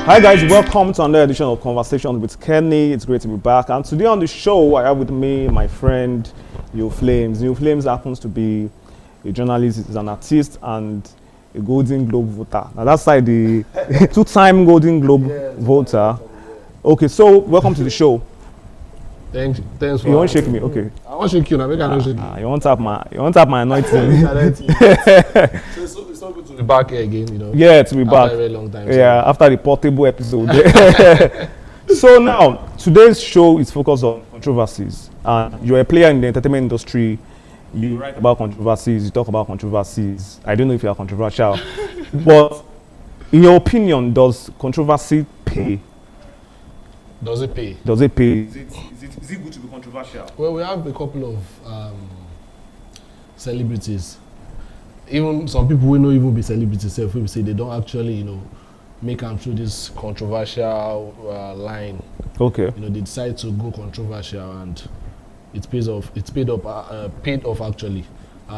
Hi guys, welcome to another edition of Conversations with Kenny. It's great to be back. And today on the show, I have with me my friend Neophlames. Neophlames happens to be a journalist, is an artist, and a Golden Globe voter. Now that's like the two-time Golden Globe voter. Okay, so welcome to the show. Thanks for. You won't shake me, okay? I won't shake you now. Make I don't shake you. You won't tap my anointing. So it's not good to be back here again, you know. Yeah, to be after back. A very long time. Yeah, after the portable episode. So now, today's show is focused on controversies. You're a player in the entertainment industry. You write about controversies, you talk about controversies. I don't know if you are controversial. But in your opinion, does controversy pay? Does it pay? Does it pay? Is it good to be controversial? Well, we have a couple of celebrities. Even some people will not even be celebrities. If we say they don't actually, you know, make them through this controversial line. Okay. You know, they decide to go controversial, and it pays off. It's paid off actually.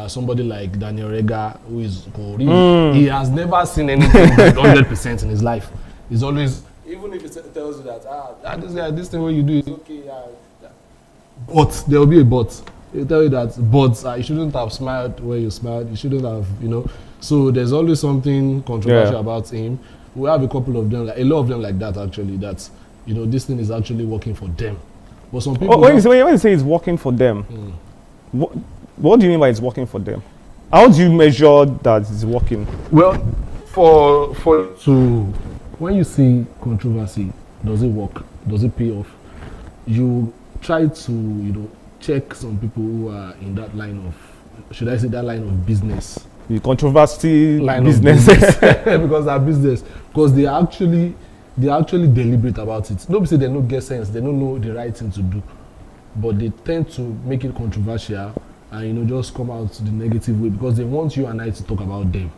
Somebody like Daniel Rega, who is he has never seen anything 100% in his life. He's always, even if it tells you that this thing what you do is okay, but there will be a but. He'll tell you that, but you shouldn't have smiled where you smiled. You shouldn't have, you know. So there's always something controversial about him. We have a couple of them, like, a lot of them like that actually. That, you know, this thing is actually working for them. But some people. When you say it's working for them, what do you mean by it's working for them? How do you measure that it's working? Well, when you see controversy, does it work? Does it pay off? You try to, you know, check some people who are in that line of, should I say that line of business? The controversy line business. Of business. Because they're business. Because they're actually deliberate about it. Nobody say they don't get sense, they don't know the right thing to do. But they tend to make it controversial and, you know, just come out the negative way because they want you and I to talk about them.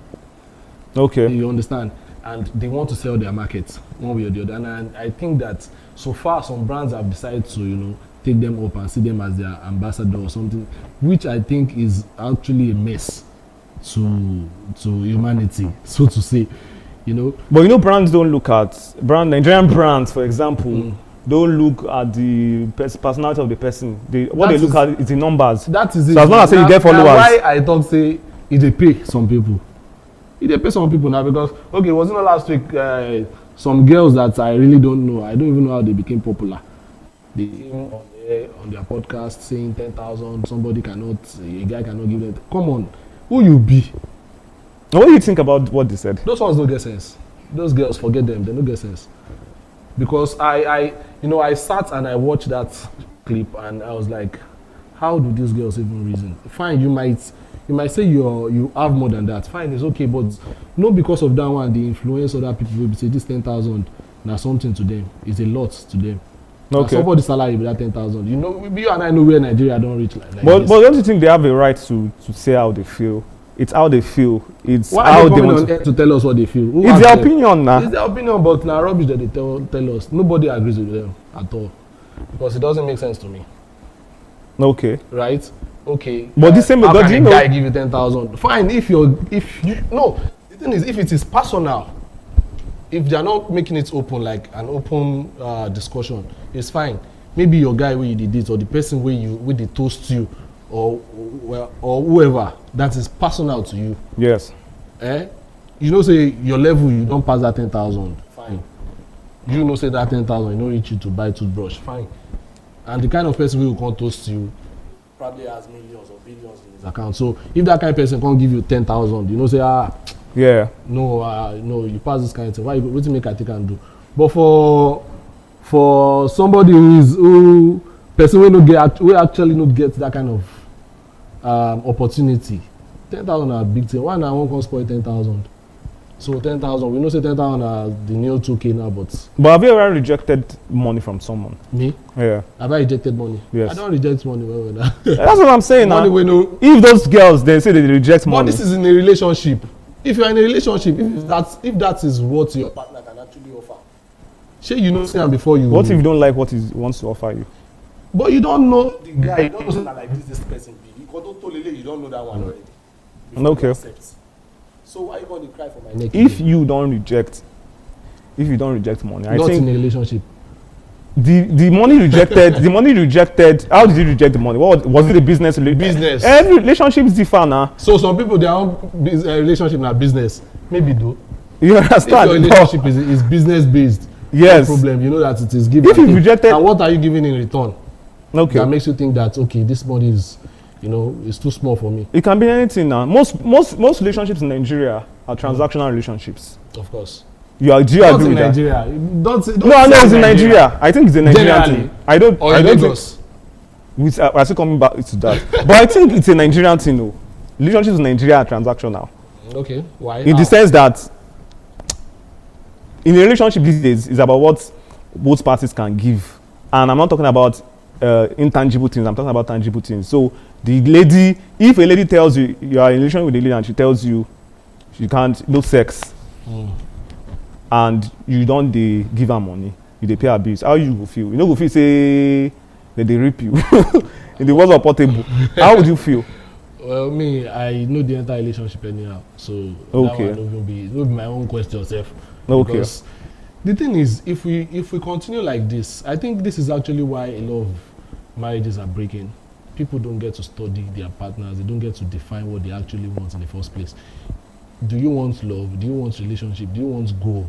Okay. You understand? And they want to sell their market one way or the other. And I think that so far some brands have decided to, you know, take them up and see them as their ambassador or something, which I think is actually a mess to humanity, so to say, you know. But you know, brands don't look at Nigerian brands, for example, don't look at the personality of the person. They look at is the numbers. That is it. So as long as you get followers. Why I talk say they pay some people. They pay some people now because wasn't it last week some girls that I really don't know. I don't even know how they became popular. They came on their podcast saying 10,000. A guy cannot give them. Come on, who you be? What do you think about what they said? Those ones don't get sense. Those girls, forget them. They don't get sense. Because I sat and I watched that clip and I was like, how do these girls even reason? Fine, you might say you have more than that. Fine, it's okay, but not because of that one. The influence other people will say this 10,000 now something to them. It's a lot to them. Okay. Somebody's salary with that 10,000. You know, you and I know where Nigeria don't reach like but this. But don't you think they have a right to say how they feel? It's how they feel. It's why how they want on air to tell us what they feel. It's their opinion now. It's their opinion, but now rubbish that they tell us. Nobody agrees with them at all because it doesn't make sense to me. Okay. Right? Okay. But the same how does can you a know? guy give you 10,000? Fine, if you no. The thing is, if it is personal, if they are not making it open like an open discussion, it's fine. Maybe your guy where you did it or the person where they toast you or whoever that is personal to you. Yes. You know, say your level you don't pass that 10,000. Fine. You know, say that 10,000 you don't reach you to buy toothbrush. Fine. And the kind of person who will come toast you probably has millions or billions in his account. So if that kind of person can't give you 10,000, you know, say no, you pass this kind of thing. Why what do you make I think and do? But for somebody who actually not get that kind of opportunity, 10,000 are a big thing. Why now one can spoil 10,000? So 10,000, we know say 10,000 are the new 2K now, but have you ever rejected money from someone? Me? Yeah. Have I rejected money? Yes. I don't reject money. That's what I'm saying now. If those girls they say they reject money. But this is in a relationship. If you are in a relationship, if that is what your partner can actually offer, say you know say before you. What if you don't like what he wants to offer you? But you don't know the guy. You don't know say like this person be. You don't know that one already. Okay. So why you going to cry for my neck? If you don't reject, if you don't reject money. I Not think in a relationship. the money rejected, the money rejected. How did you reject the money? What was it? A business? Business. Every relationship is different now. So some people their own relationship na business. Maybe though. You If understand? your relationship is business based, Yes. no problem. You know that it is given. If you rejected, And what are you giving in return? okay, That makes you think that okay, this money is, you know, is too small for me. it can be anything now. Most relationships in Nigeria are transactional relationships. Of course. Do you Not agree in with that? Nigeria. Don't say No, it's in Nigeria. I think it's a Nigerian Generally. thing. I don't. Or I in don't think, Lagos. we're still coming back to that. But I think it's a Nigerian thing, though. Relationships in Nigeria are transactional. Okay. Why? In the sense that in a relationship these days, it's about what both parties can give. And I'm not talking about intangible things, I'm talking about tangible things. So the lady, if a lady tells you you are in a relationship with a lady and she tells you she can't, no sex, and you don't dey give her money, you dey pay her bills, how you go feel? You no go feel say that they rape you. In the words of Portable, how would you feel? Well, me, I know the entire relationship anyhow, so Okay. that one no be my own question self. Okay. Because the thing is, if we continue like this, I think this is actually why a lot of marriages are breaking. People don't get to study their partners. They don't get to define what they actually want in the first place. Do you want love? Do you want relationship? Do you want goal?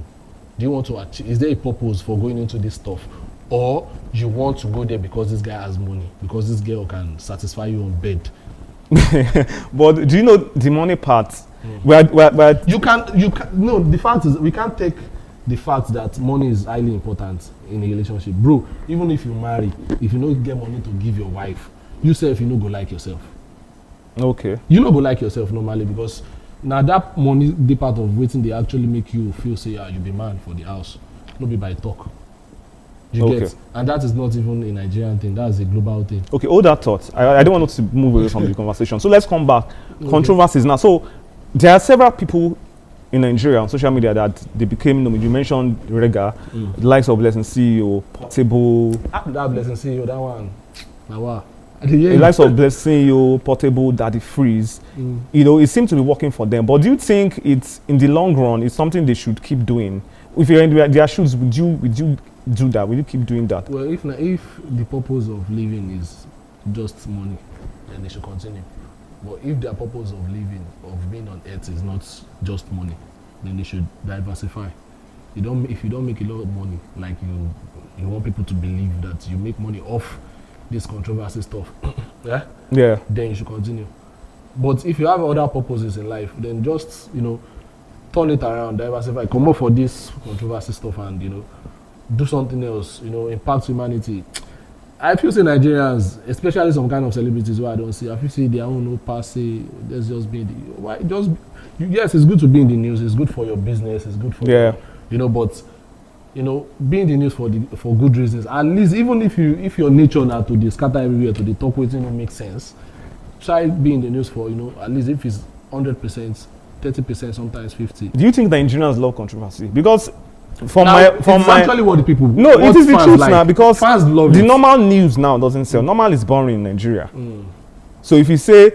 Do you want to achieve? Is there a purpose for going into this stuff? Or you want to go there because this guy has money, because this girl can satisfy you on bed? But do you know the money part? You can no, the fact is we can't take the fact that money is highly important in a relationship. Bro, even if you marry, if you don't get money to give your wife, you self you no go like yourself. Okay. You no go like yourself normally, because now that money dey part of wetin dey actually make you feel say you be man for the house, no be by talk. You Okay. get? And that is not even a Nigerian thing, that's a global thing. Okay, hold that thought. I don't want us to move away from the conversation. So let's come back. Controversies now. So there are several people in Nigeria on social media that they became, you mentioned Rega, the likes of Blessing CEO, Portable, That blessing see you, that one. Now wow. the likes of Blessing CEO, Portable, Daddy Freeze. You know, it seems to be working for them. But do you think it's, in the long run, it's something they should keep doing? If you're in their shoes, would you do that? Will you keep doing that? Well, if the purpose of living is just money, then they should continue. But if their purpose of living, of being on earth, is not just money, then they should diversify. If you don't make a lot of money, like you want people to believe that you make money off this controversy stuff, yeah, then you should continue. But if you have other purposes in life, then just turn it around, diversify, come up for this controversy stuff, and do something else, impact humanity. I feel say Nigerians, especially some kind of celebrities who I don't see, I feel say their own no passe, let's just be in the, why just, yes, it's good to be in the news, it's good for your business, it's good for but be in the news for good reasons. At least even if your nature now to the scatter everywhere to the talk with make sense, try be in the news for at least if it's 100%, 30%, sometimes 50%. Do you think the Nigerians love controversy? Because it's actually what the people. No, it is the truth like. Now, because fans love the it. normal news now doesn't sell. Normal is boring in Nigeria. So if you say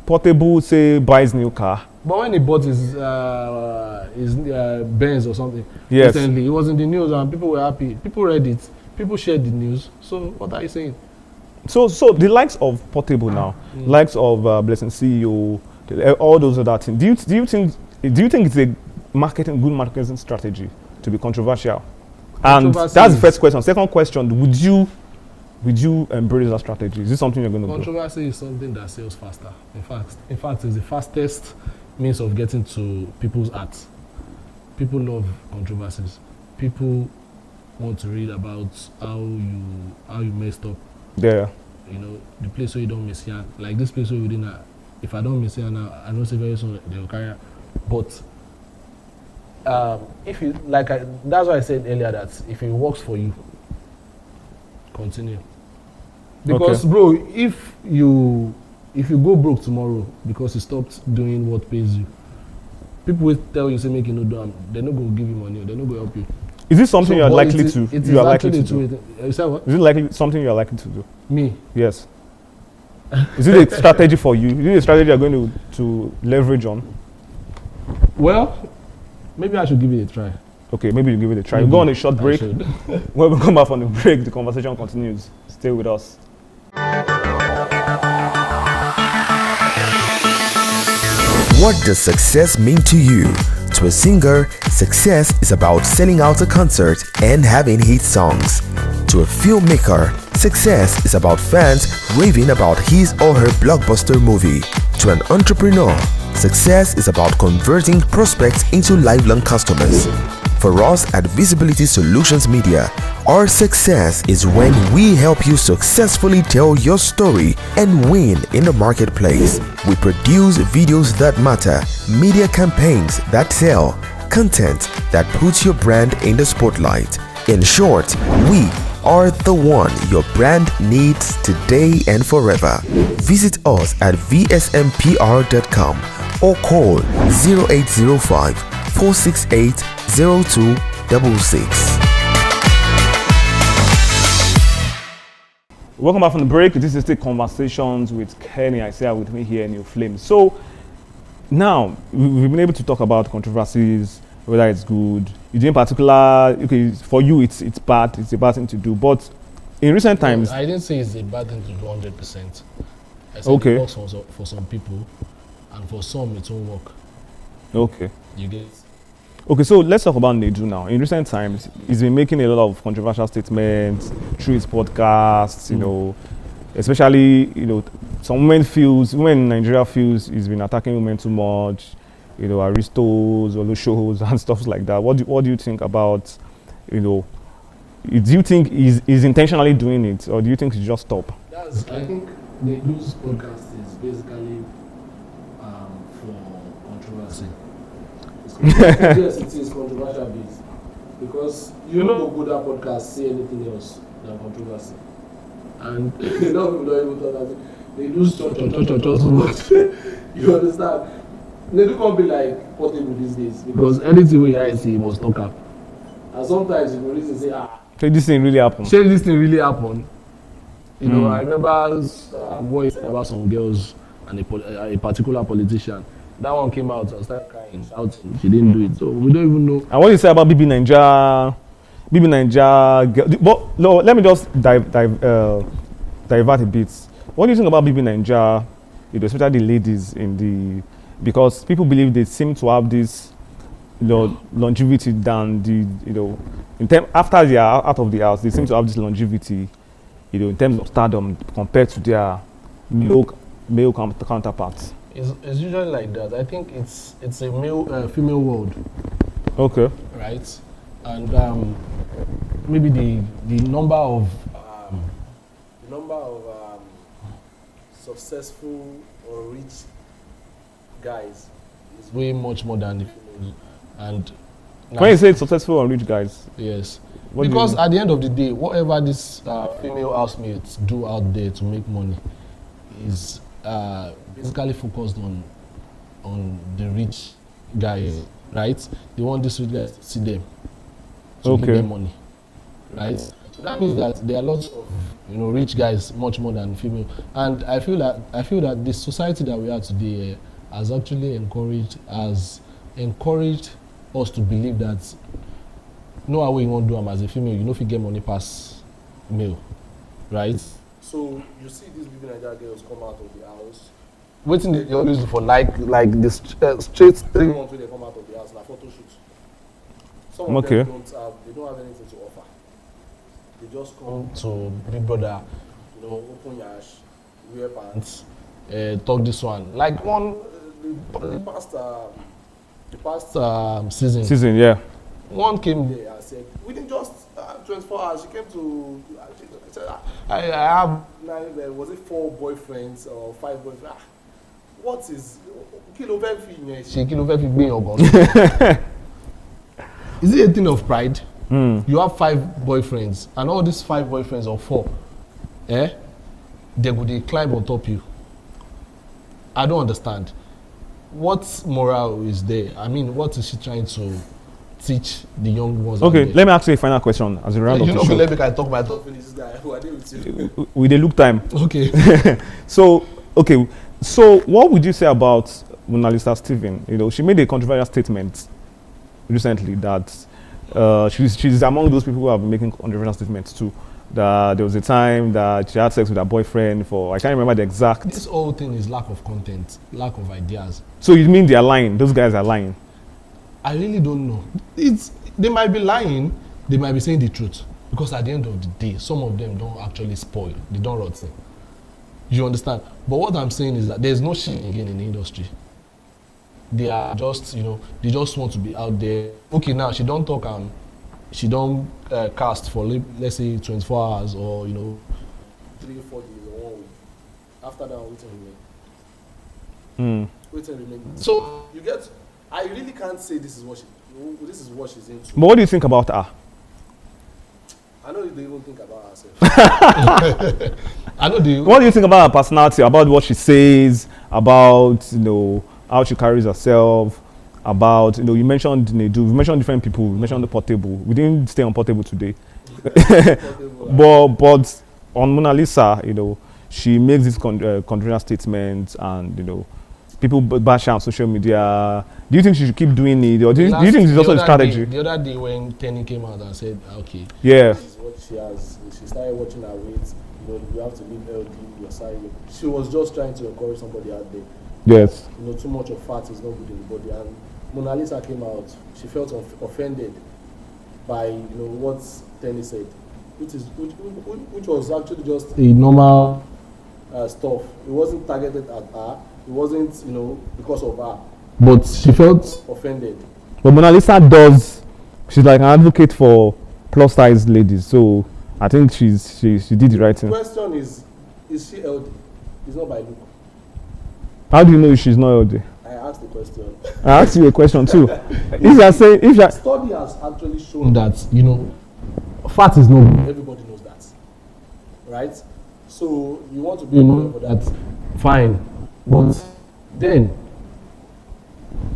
Portable say buys new car. But when he bought his Benz or something, yes, recently, it was in the news and people were happy. People read it. People shared the news. So what are you saying? So the likes of Portable now, likes of Blessing CEO, all those other things. Do you think it's a good marketing strategy to be controversial? And that's the first question. Second question: Would you embrace that strategy? Is this something you're going to do? Controversy is something that sells faster. In fact, it's the fastest means of getting to people's hearts. People love controversies. People want to read about how you messed up. Yeah. The place where you don't miss here. Like this place where we didn't. If I don't miss here now, I know say very soon they will carry. But if you that's why I said earlier that if it works for you, continue. Because bro, if you go broke tomorrow because you stopped doing what pays you, people will tell you say make you no do, they're not going to give you money, they're not going to help you. Is this something you are likely to do? You are likely to do. You said what? Is it likely something you are likely to do? Me? Yes. Is it a strategy for you? Is it a strategy you are going to leverage on? Well, maybe I should give it a try. Okay, maybe you give it a try. Maybe We'll go on a short I break. should. When we come back from the break, the conversation continues. Stay with us. What does success mean to you? To a singer, success is about selling out a concert and having hit songs. To a filmmaker, success is about fans raving about his or her blockbuster movie. To an entrepreneur, success is about converting prospects into lifelong customers. For us at Visibility Solutions Media, our success is when we help you successfully tell your story and win in the marketplace. We produce videos that matter, media campaigns that sell, content that puts your brand in the spotlight. In short, we are the one your brand needs today and forever. Visit us at vsmpr.com or call 0805 468 0266. Welcome back from the break. This is still Conversations with Kenny. I say with me here, Neophlames. So now we've been able to talk about controversies, whether it's good. You didn't particular, okay, for you it's bad, it's a bad thing to do. But in recent times, I didn't say it's a bad thing to do 100%. I said Okay. it works for some people, and for some it won't work. okay. You get it? Okay, so let's talk about Nedu now. In recent times, he's been making a lot of controversial statements through his podcasts, you know, especially, you know, some women in Nigeria feels he's been attacking women too much, you know, aristos, all those shows and stuff like that. What do you think about, you know, do you think he's intentionally doing it, or do you think he just stop? I think the news podcast is basically for controversy. Yes, it is controversial based because you know go that podcast say anything else than controversy, and a lot of people don't even talk about it. They do touch so much. You understand? They do can't be like portable these days because anything we hear see must talk up. And sometimes you go listen say So this thing really happened? say this thing really happened. You know, I remember a voice about some girls and a particular politician. That one came out and started crying, shouting. She didn't do it, so we don't even know. And what you say about BB Naija, but no, let me just divert a bit. What do you think about BB Naija, you know, especially the ladies because people believe they seem to have this, you know, longevity than after they are out of the house, they seem to have this longevity, you know, in terms of stardom compared to their male counterparts. It's usually like that. I think it's a male female world. Okay. Right, and maybe the number of successful or rich guys is way much more than the females. And when you say successful and rich guys, yes, what because at the end of the day, whatever these female housemates do out there to make money is basically focused on the rich guys, right? They want this rich guys to see them, to give them money, right? So that means that there are lots of rich guys much more than female, and I feel that the society that we are today has actually encouraged us to believe that no way you want to do them as a female, you know if you get money past male, right? So you see these people Nigerian girls come out of the house. Waiting they always do for like this straight 3 months when they come out of the house na photo shoot. Some of them don't have anything to offer. They just come to Big Brother, open yash, wear pants, talk this one. Like one the past season. Season, yeah. One came there and said, within just 24 hours, she came to. She said, I have 4 boyfriends or 5 boyfriends. What is kilo fẹ́ fi gbé. Is it a thing of pride? You have 5 boyfriends, and all these 5 boyfriends or 4, they climb on top you. I don't understand. What moral is there? I mean, what is she trying to teach the young ones? Okay, let me ask you a final question as a round of the show. Let me talk my thought. Finish this guy. Who are they with you? We dey look time. Okay. So what would you say about Mona Lisa Stephen. She made a controversial statement recently that she's among those people who have been making controversial statements too. That there was a time that she had sex with her boyfriend for, I can't remember the exact. This whole thing is lack of content, lack of ideas. So you mean they are lying? Those guys are lying? I really don't know. They might be lying, they might be saying the truth. Because at the end of the day, some of them don't actually spoil. They don't rot. You understand? But what I'm saying is that there's no shame again in the industry. They are just, they just want to be out there. Okay, now she don't talk and she don't cast for, let's say, 24 hours or, 3 or 4 days or 1 week. After that, waiting remain. So you get, I really can't say this is what she's into. But what do you think about her? I know they even think about herself. What do you think about her personality? About what she says? About how she carries herself? About you mentioned Nedu. We mentioned different people. We mentioned the Portable. We didn't stay on Portable today. but on Mona Lisa, she makes these controversial statements, and people bash her on social media. Do you think she should keep doing it, or do you think it's also a strategy? The other day when Kenni came out and said, okay, yeah, this is what she has. She started watching her weight. You have to live healthy. Your size. She was just trying to encourage somebody out there. Yes. Too much of fat is not good in the body. And Mona Lisa came out. She felt offended by what Kenni said, which was actually just a normal stuff. It wasn't targeted at her. It wasn't because of her. But she felt offended. But Mona Lisa she's like an advocate for plus size ladies. So I think she did the right thing. The question is she healthy? It's not by look. How do you know if she's not healthy? I asked the question. I asked you a question too. Study has actually shown that fat is not good. Everybody knows that, right? So you want to be for that, fine, but then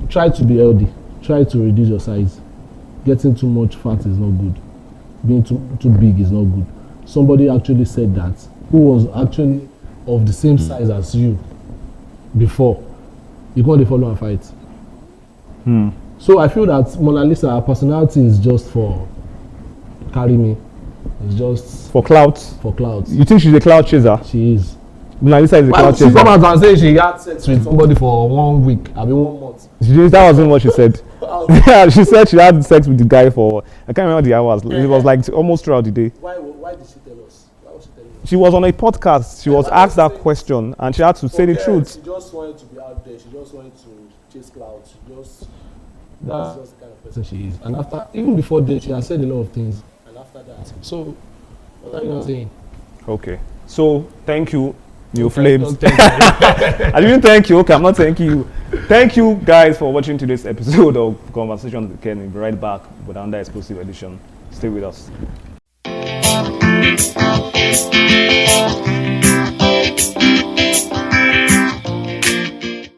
try to be healthy. Try to reduce your size. Getting too much fat is not good. Being too big is not good. Somebody actually said that, who was actually of the same size as you before. You can't follow and fight. So I feel that Mona Lisa, her personality is just for carry me. It's just for clout. For clout. You think she's a clout chaser? She is. Mona Lisa is a clout chaser. She come out and say she had sex with somebody for 1 week. I mean 1 month. That wasn't what she said. Yeah, she said she had sex with the guy for, I can't remember the hours. It was like almost throughout the day. Why did she tell us? Why was she telling us? She was on a podcast. She was asked that question and she had to say the truth. She just wanted to be out there. She just wanted to chase clouds. That's just the kind of person she is. And even before that, she has said a lot of things. And after that, so what are you saying? Okay. So thank you, Neophlames. I didn't thank you. Okay, I'm not thanking you. Thank you guys for watching today's episode of Conversations with Kenni. We'll be right back with another exclusive edition. Stay with us.